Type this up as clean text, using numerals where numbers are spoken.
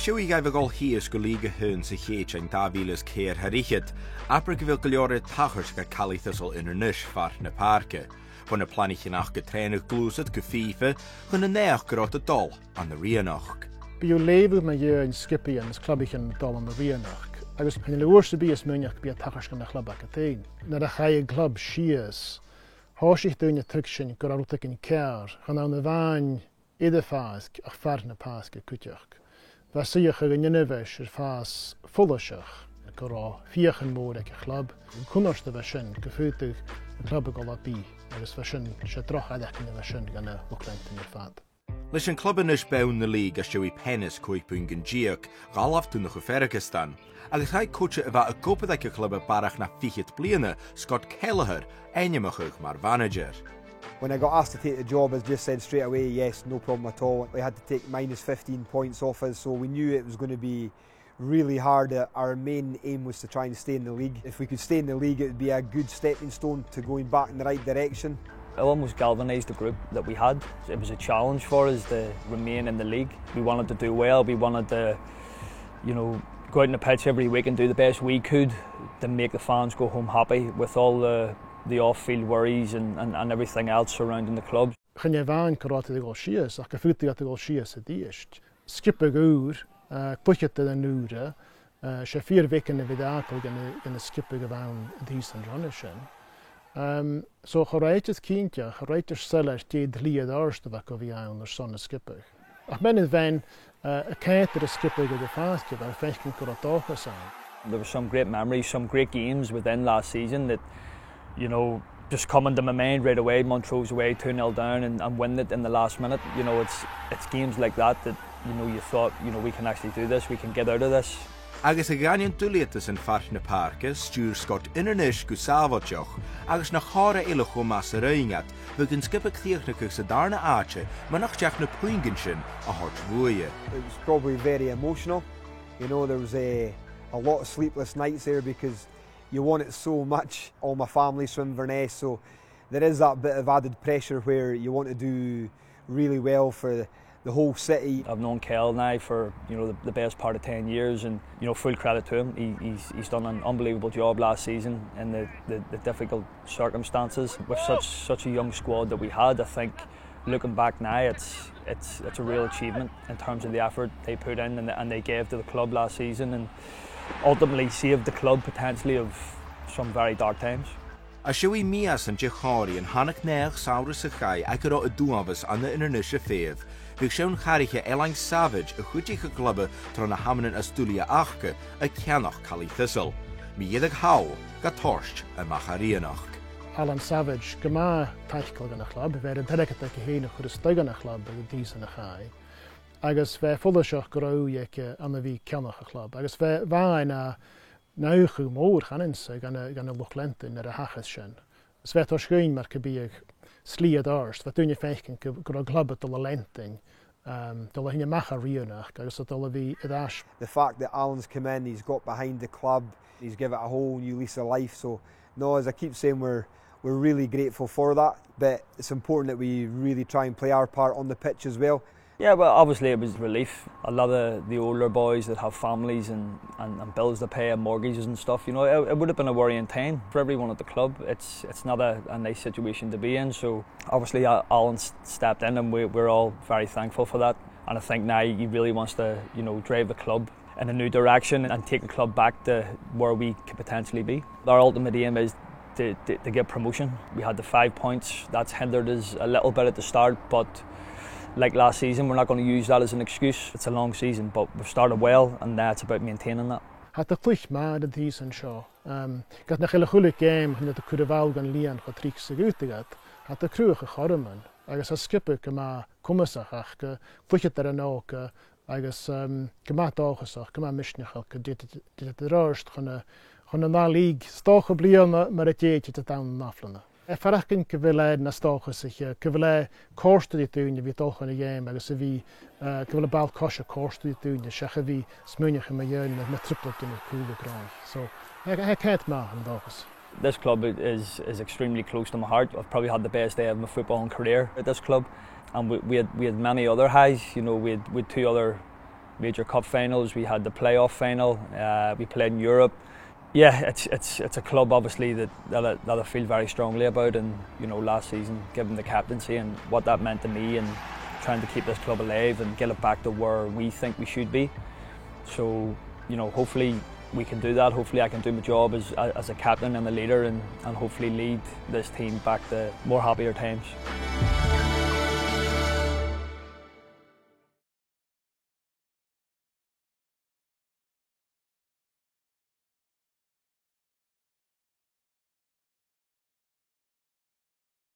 siúí gaibh gáil híos go líga hyn sa chéit an 2004 harichid, apra go bhfuil go leor tachars go Caledonian Thistle Inverness far na parke. Van de plannetjenach go trainig glúsad go FIFA chun na neach go rát a dul an na rianach. Bíú léimh me in skipi an is clubbichan dul an na rianach. Agus pen le úrsa bí is muineach bí a tachars go na clubbach a téin. Na a chaid club sias, háisich dúine tug sin go rálta in cear, chan an na bhain idir fásc ach far na pásc a cúteach. Bheit siach a gninneveis fás fullaseach go rá fiochan mór ag a club. Cúnarsta bheit sin go fútach a club go lá bí, agus bheit sin sé troch aidecin bheit sin gan na lucleintin ar fad. Leis an club inis bewn na líg a siúí penis cúipún gan díach, gálaft tú na go Ferragistan. Agus chaid coacha a bheit a gopad ag a club a barach na fichiad bliana, Scott Kelleher, einimachach mar manager. When I got asked to take the job, I just said straight away, yes, no problem at all. We had to take minus 15 points off us, so we knew it was going to be really hard. Our main aim was to try and stay in the league. If we could stay in the league, it would be a good stepping stone to going back in the right direction. It almost galvanised the group that we had. It was a challenge for us to remain in the league. We wanted to do well, we wanted to, go out on the pitch every week and do the best we could to make the fans go home happy with all the off-field worries and everything else surrounding the club. Chynne bhain carráta de gáil sias, ach go fúta de gáil sias a díist. Skipa gúr, cluichead de núra, sé 4 weken na vidakel gan na skipa go bhain dís an runne sin. So choráitis cínte, choráitis seller téad líad ásta bheith go bhí ann ar son na skipa. Ach menid bhain a céit a skipa go de fásce, bhar fechcin carrátácha san. There were some great memories, some great games within last season that, just coming to my mind right away. Montrose away 2-0 down and win it in the last minute. It's games like that you thought, we can actually do this, we can get out of this. Agus a ganion dúlétas an far na parke, stúr Scott Inverness go sábhateach, agus na chára eile chum mas a raingat, bhg an skipa ctíochnach sa darna áte, man nach teach na puingin sin a hort bhuaie. It was probably very emotional. There was a lot of sleepless nights there because you want it so much. All my family's from Inverness, so there is that bit of added pressure where you want to do really well for the whole city. I've known Kel now for the best part of 10 years, and full credit to him. He's done an unbelievable job last season in the difficult circumstances with such a young squad that we had. I think looking back now, it's a real achievement in terms of the effort they put in and they gave to the club last season, and ultimately saved the club potentially of some very dark times. A siúí mías an Jechari an hanach neach saurus a chai ag go a dúavas an na Inverness a féh. Bhíh seún chariche Elang Savage a chuiticha clubbe tro na hamanan astúlia achke a ceannach Caledonian Thistle. Mi iedig hau ga torst a macharíanach. Alan Savage gama taichkel gan a club, ver an terekat a héine chud a stoigan a club a dís an a chai. Agus bheith fullaseach go raibh an a bhí ceannach a club. Agus bheith bhain a náuchu mór chaninsa gan a luchleintin ar a hachas sin. Is bheith ar scuin mar cybíag slíad arst, bheith dúine feichcin go a club dul a lentin, dul a hine macha rianach, agus dul a bhí idash. The fact that Alan's come in, he's got behind the club, he's given it a whole new lease of life. So, no, as I keep saying, we're really grateful for that, but it's important that we really try and play our part on the pitch as well. Yeah, well, obviously it was relief. A lot of the older boys that have families and bills to pay and mortgages and stuff, it would have been a worrying time for everyone at the club. It's not a nice situation to be in, so obviously Alan stepped in and we're all very thankful for that. And I think now he really wants to, drive the club in a new direction and take the club back to where we could potentially be. Our ultimate aim is to get promotion. We had the 5 points. That's hindered us a little bit at the start, but like last season, we're not going to use that as an excuse. It's a long season, but we've started well, and now it's about maintaining that. Had the clich mad a decent show. Got na chile chulik game, and the Kudaval gan Lian for tricks segutegat. Had the crew a chorman. I guess a skipper kama kumasach, flichet er an ook, I guess kama dogesach, kama mishnachak, did the roast on a na league, stoch a blian, maar het jeetje te down naflana. Farachkin cyfle na stochus ich cyfle corstu di tŵn fi dolch yn y game agos y fi cyfle bal cosio corstu di tŵn siach y fi smynach yn y yw'n na triplet yn y cwl y grau. So, I can't ma yn dolchus. This club is extremely close to my heart. I've probably had the best day of my footballing career at this club, and we had many other highs. We had 2 other major cup finals. We had the playoff final. We played in Europe. Yeah, it's a club obviously that I feel very strongly about, and you know, last season given the captaincy and what that meant to me, and trying to keep this club alive and get it back to where we think we should be. So you know, hopefully we can do that. Hopefully I can do my job as a captain and a leader, and hopefully lead this team back to more happier times.